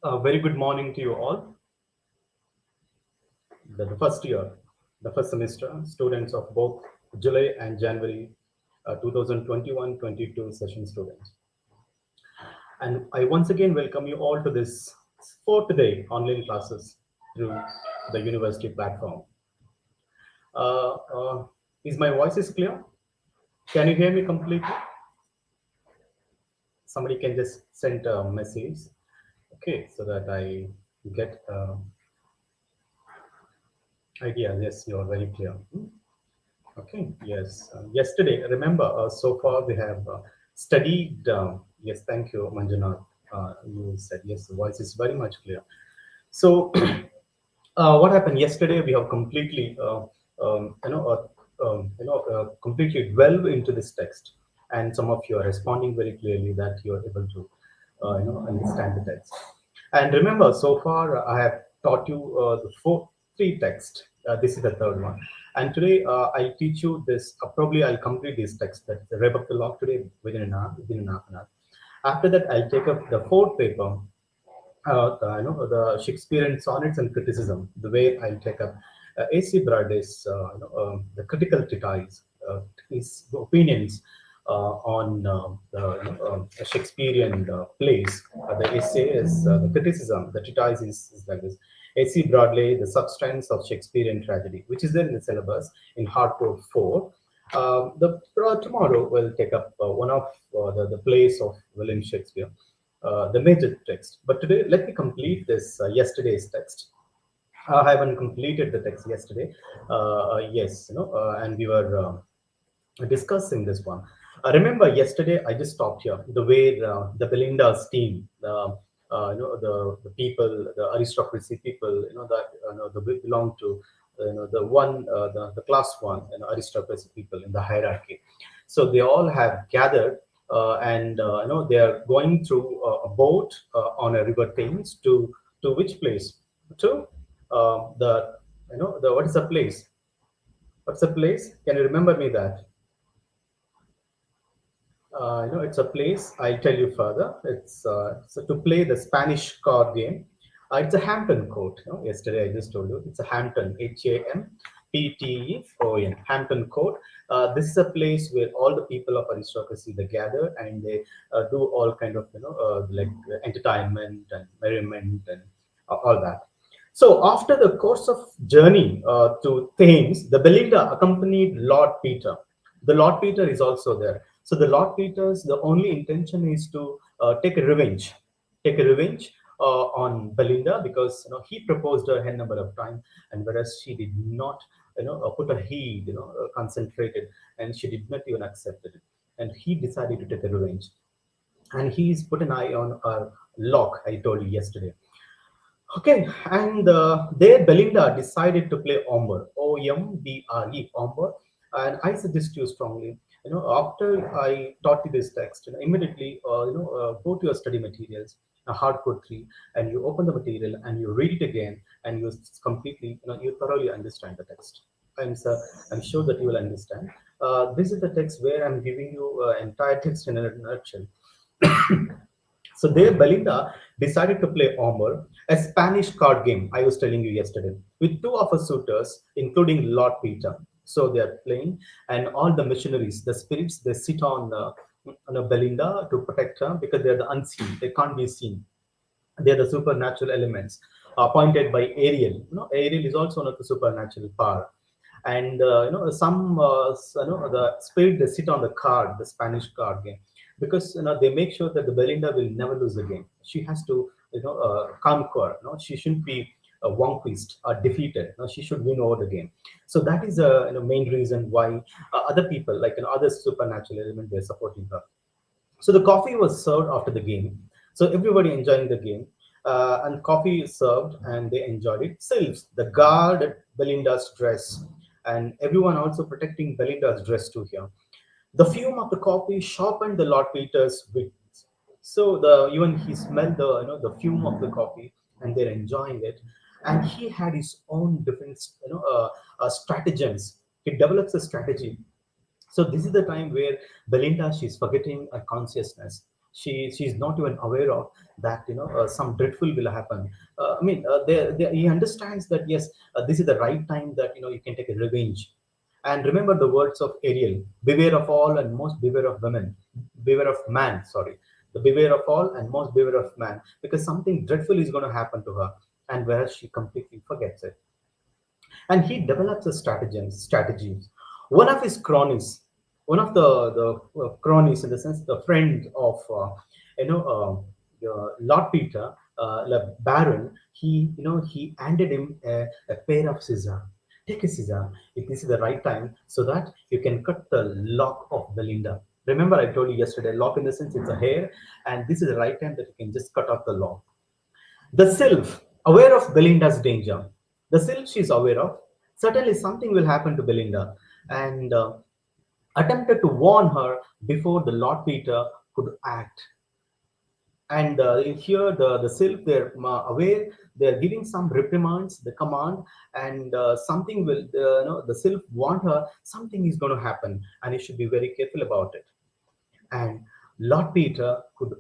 A very good morning to you all. The first year, the first semester, students of both July and January 2021-22 session students. And I once again welcome you all to this fourth day online classes through the university platform. Uh, uh, is my voice is clear? Can you hear me completely? Somebody can just send a message, okay, so that I get idea. Yes, you are very clear. Okay, yes. Yesterday, remember, so far we have studied. Yes, thank you, Manjunath. You said yes, the voice is very much clear. So, what happened yesterday? We have completely, completely delved into this text, and some of you are responding very clearly that you are able to, understand the text. And remember, so far I have taught you three texts. This is the third one, and today I'll teach you this. Probably I'll complete this text, that the Reb of the Law, today within an hour, within an half an hour. After that, I'll take up the fourth paper, the Shakespearean sonnets and criticism, the way I'll take up A.C. Bradley's the critical treatise, his opinions on the Shakespearean plays. The essay is the criticism, the treatise is like this. A.C. Bradley, The Substance of Shakespearean Tragedy, which is there in the syllabus in Hardcore 4. Tomorrow we'll take up one of the plays of William Shakespeare, the major text. But today, let me complete this yesterday's text. I haven't completed the text yesterday. Yes, and we were discussing this one. Remember, yesterday I just stopped here. The way the Belinda's team, the people, the aristocracy people, that belong to, the one, the class one, aristocracy people in the hierarchy. So they all have gathered, and they are going through a boat on a river Thames to which place? To the the what is the place? What's the place? Can you remember me that? It's a place. I'll tell you further. It's so to play the Spanish card game. It's a Hampton Court. Yesterday I just told you it's a Hampton, Hampton, Hampton Court. This is a place where all the people of aristocracy they gather and they do all kind of like entertainment and merriment and all that. So after the course of journey to Thames, the Belinda accompanied Lord Peter. The Lord Peter is also there. So the Lord Peter's the only intention is to take a revenge on Belinda, because he proposed her a number of times, and whereas she did not put her heed, concentrated, and she did not even accept it, and he decided to take a revenge, and he's put an eye on our lock. I told you yesterday. Okay, and there Belinda decided to play Ombre, Ombre, Ombre, and I suggest you strongly. After I taught you this text, immediately, go to your study materials, hardcore 3, and you open the material and you read it again, and you completely, you thoroughly understand the text. I'm sure that you will understand. This is the text where I'm giving you entire text in a nutshell. So there, Belinda decided to play Ombre, a Spanish card game I was telling you yesterday, with two of her suitors, including Lord Peter. So they are playing, and all the missionaries, the spirits, they sit on a Belinda to protect her because they're the unseen; they can't be seen. They're the supernatural elements appointed by Ariel. Ariel is also one of the supernatural power, and some the spirit they sit on the card, the Spanish card game, because they make sure that the Belinda will never lose the game. She has to conquer. She shouldn't be vanquished or defeated. She should win over the game. So that is the main reason why other people, like other supernatural element, they're supporting her. So the coffee was served after the game. So everybody enjoying the game. And coffee is served and they enjoyed it. Sylphs, the guard at Belinda's dress, and everyone also protecting Belinda's dress too here. The fume of the coffee sharpened the Lord Peter's wit. So the even he smelled the the fume of the coffee, and they're enjoying it. And he had his own different stratagems. He develops a strategy. So this is the time where Belinda she's forgetting her consciousness. She's not even aware of that, some dreadful will happen. He understands that yes, this is the right time that you can take a revenge. And remember the words of Ariel: beware of all and most beware of women, beware of man, sorry, the beware of all and most beware of man, because something dreadful is going to happen to her, and whereas she completely forgets it. And he develops a strategies. One of his cronies, one of the cronies, in the sense the friend of you know Lord Peter, the Baron, he handed him a pair of scissors. Take a scissor if this is the right time, so that you can cut the lock of Belinda. Remember, I told you yesterday, lock in the sense it's a hair, and this is the right time that you can just cut off the lock. The sylph, aware of Belinda's danger. The sylph she's aware of. Certainly something will happen to Belinda, and attempted to warn her before the Lord Peter could act. And here the sylph, they're aware, they're giving some reprimands, the command, and something will, the sylph warned her, something is going to happen, and you should be very careful about it. And Lord Peter could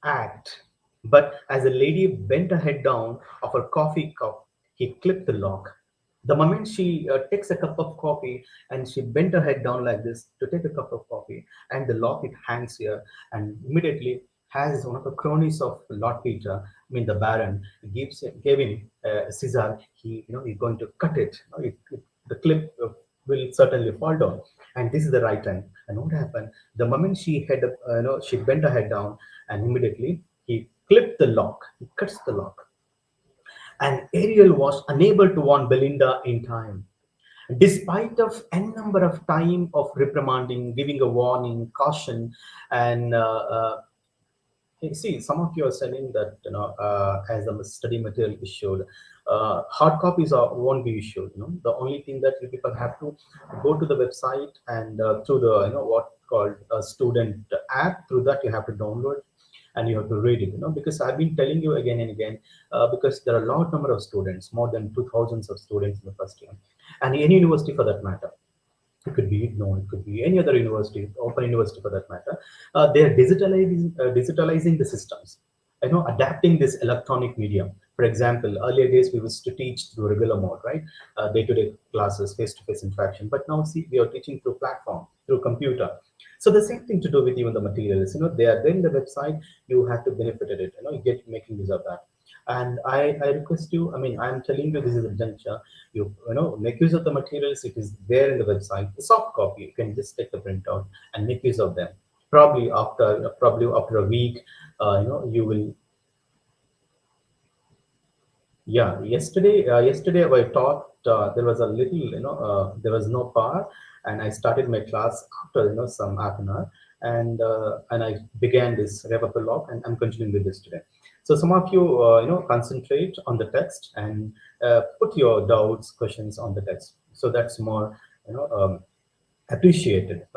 act. But as the lady bent her head down of her coffee cup, he clipped the lock. The moment she takes a cup of coffee and she bent her head down like this to take a cup of coffee, and the lock it hangs here, and immediately has one of the cronies of Lord Peter, the Baron, gave him a scissor. He's going to cut it. The clip will certainly fall down, and this is the right time. And what happened? The moment she bent her head down, and immediately he clipped the lock. He cuts the lock, and Ariel was unable to warn Belinda in time. Despite of n number of time of reprimanding, giving a warning, caution, and see, some of you are saying that as the study material issued, hard copies won't be issued. The only thing that you people have to go to the website, and through the what called a student app. Through that you have to download, and you have to read it. Because I've been telling you again and again, because there are a large number of students, more than 2,000 of students in the first year, and any university for that matter. It could be no, it could be any other university, open university for that matter. They are digitalizing the systems, adapting this electronic medium. For example, earlier days we used to teach through regular mode, right? Day-to-day classes, face-to-face interaction. But now, see, we are teaching through platform, through computer. So the same thing to do with even the materials. They are there in the website. You have to benefit it. You get making use of that. And I request you, I'm telling you, this is a juncture. Make use of the materials. It is there in the website. The soft copy, you can just take the printout and make use of them. Probably after a week, you will. Yeah, yesterday I taught. There was a little, there was no power, and I started my class after some half an hour, and I began this rev up the log, and I'm continuing with this today. So some of you, concentrate on the text, and put your doubts, questions on the text. So that's more, appreciated.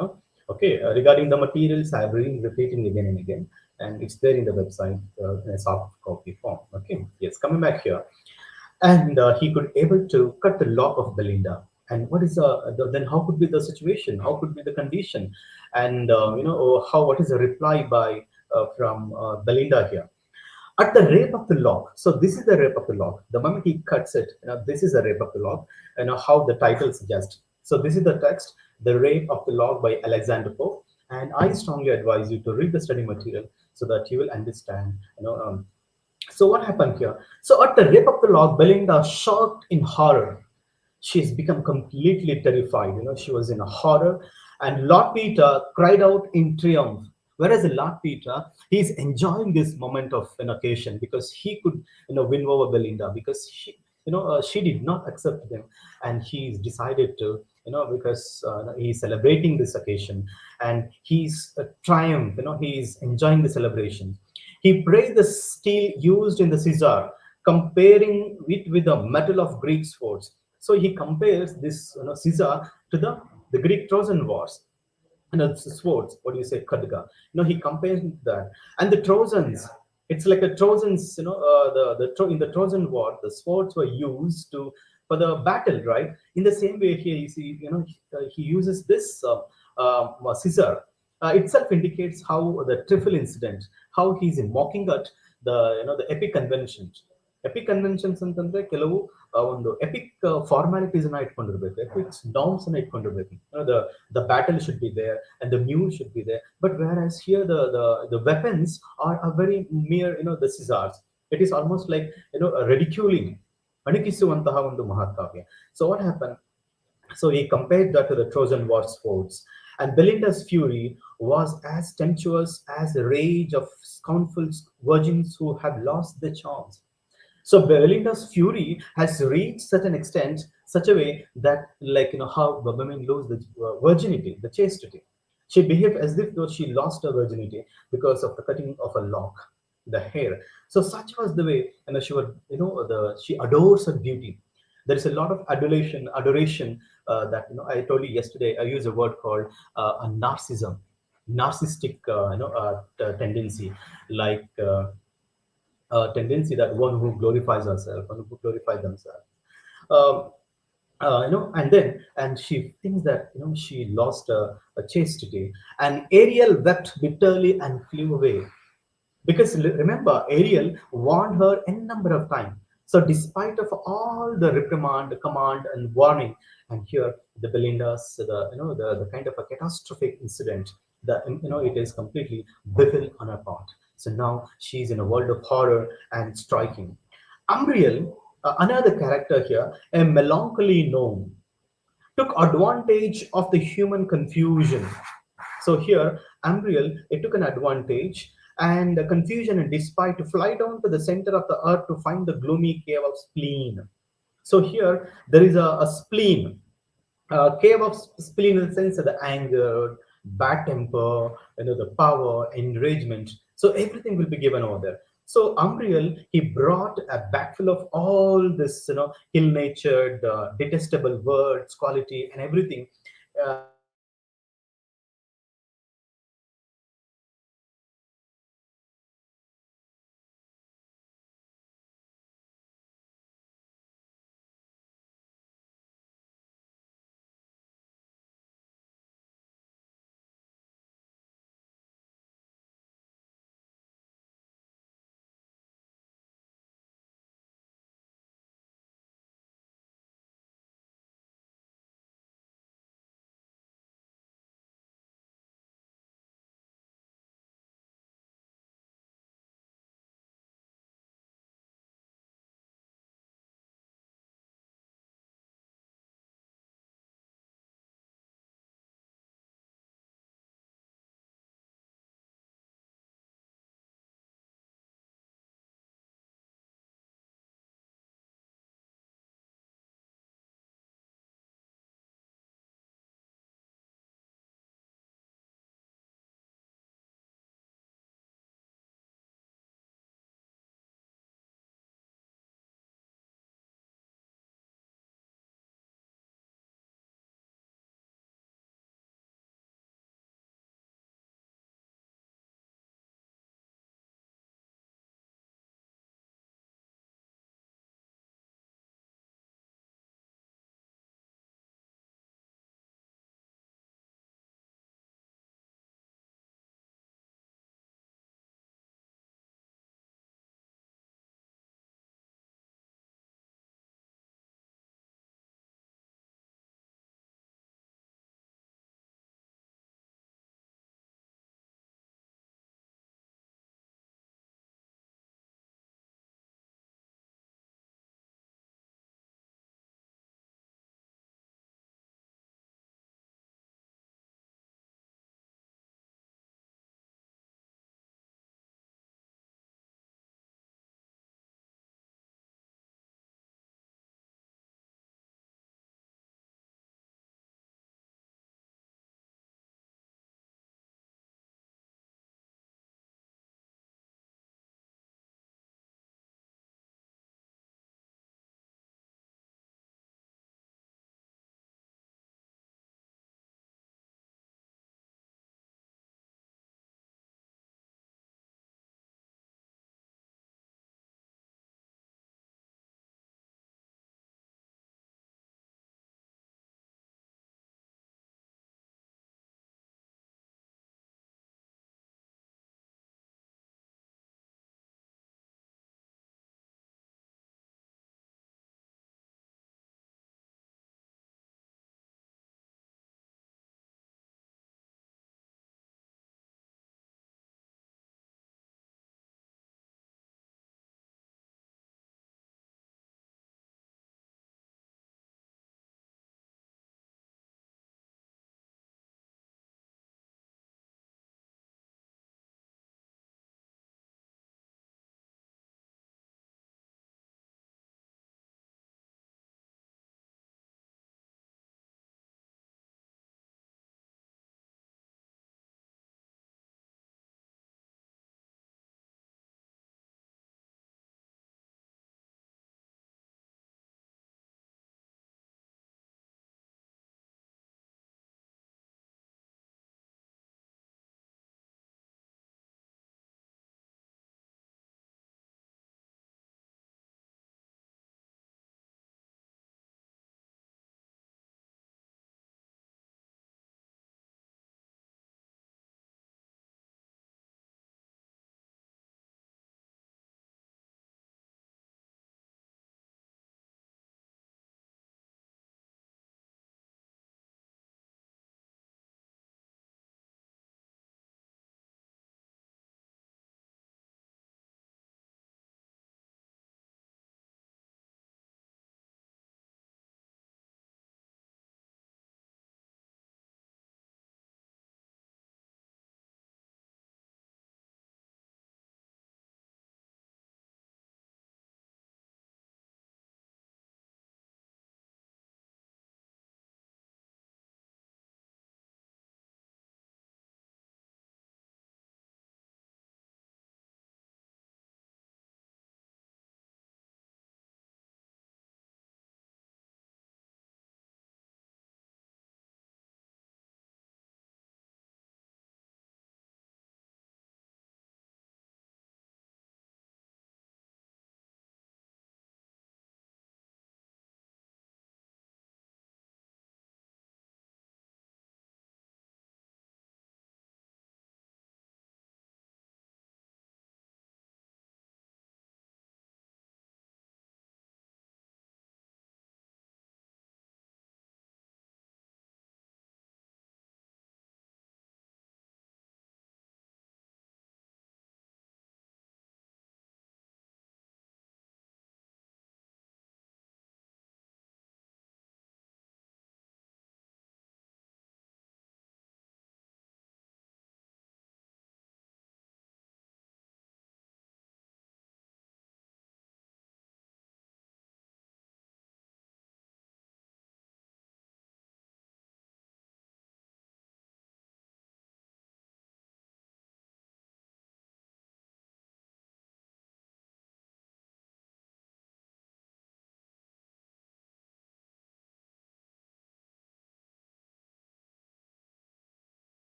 Okay, regarding the materials, I've been repeating again and again, and it's there in the website in a soft copy form. Okay, yes, coming back here, and he could able to cut the lock of Belinda. And what is then? How could be the situation? How could be the condition? And what is the reply by from Belinda here? At the rape of the lock. So this is the rape of the lock. The moment he cuts it, this is the rape of the lock. How the title suggests. So this is the text, The Rape of the Lock by Alexander Pope. And I strongly advise you to read the study material so that you will understand. So what happened here? So at the rape of the lock, Belinda, shocked in horror, she's become completely terrified. She was in a horror, and Lord Peter cried out in triumph. Whereas the Lord Peter, he's enjoying this moment of an occasion, because he could, win over Belinda, because she did not accept them, and he's decided to, because he's celebrating this occasion, and he's a triumph. He's enjoying the celebration. He praised the steel used in the scissor, comparing it with the metal of Greek swords. So he compares this scissor to the Greek Trojan Wars. Swords, what do you say, Khadga? He compares that. And the Trojans, it's like a Trojans, in the Trojan War, the swords were used for the battle, right? In the same way here, you see, he uses this scissor itself indicates how the Trifle incident, how he's mocking at the the epic conventions. Epic conventions ಅಂತಂದ್ರೆ ಕೆಲವು ಒಂದು epic formalities ಅನ್ನ ಇಟ್ಕೊಂಡಿರ್ಬೇಕು, epic norms ಅನ್ನ ಇಟ್ಕೊಂಡಿರ್ಬೇಕು. The battle should be there and the mule should be there. But whereas here the weapons are very mere, the scissors. It is almost like ridiculing, ಅಣಕಿಸುವಂತಹ ಒಂದು ಮಹಾಕಾವ್ಯ. So what happened? So he compared that to the Trojan War sports. And Belinda's fury was as tempestuous as the rage of scornful virgins who have lost their charms. So Belinda's fury has reached such an extent, such a way that, like how the women lose the virginity, the chastity. She behaved as if though she lost her virginity because of the cutting of a lock, the hair. So such was the way, she was, she adores her beauty. There is a lot of adoration that I told you yesterday. I use a word called a narcissism, narcissistic, tendency, like. Tendency that one who glorifies herself, one who glorifies themselves. Um, and she thinks that she lost a chastity, and Ariel wept bitterly and flew away. Because remember, Ariel warned her a number of times. So despite of all the reprimand, command, and warning, and here the Belinda's, the kind of a catastrophic incident, that it is completely befuddled on her part. So now she's in a world of horror and striking. Umbriel, another character here, a melancholy gnome, took advantage of the human confusion. So here, Umbriel, it took an advantage and the confusion and despite to fly down to the center of the earth to find the gloomy cave of spleen. So here, there is a spleen, cave of spleen in the sense of the anger, bad temper, the power, enragement. So everything will be given over there. So Umbriel, he brought a bag full of all this, ill-natured, detestable words, quality, and everything. And he brought it to the cave of spleen. So here,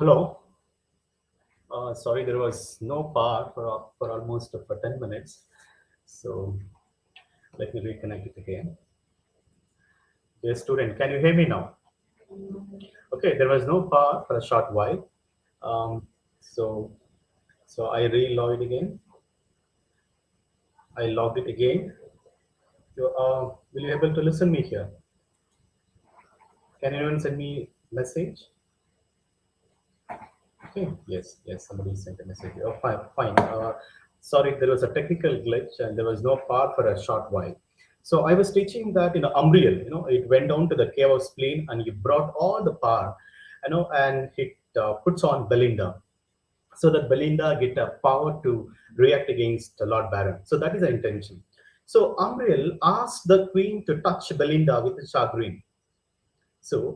Hello. Sorry, there was no power for almost for 10 minutes. So let me reconnect it again. Dear student, can you hear me now? Okay, there was no power for a short while. Um, so so I relogged again. I logged it again. Will you able to listen me here? Can anyone send me message? Okay, yes, yes, somebody sent a message. Oh, fine, fine. Sorry, there was a technical glitch and there was no power for a short while. So I was teaching that Umbriel, it went down to the cave of spleen and he brought all the power, and it puts on Belinda so that Belinda get a power to react against Lord Baron. So that is the intention. So Umbriel asked the queen to touch Belinda with the chagrin. So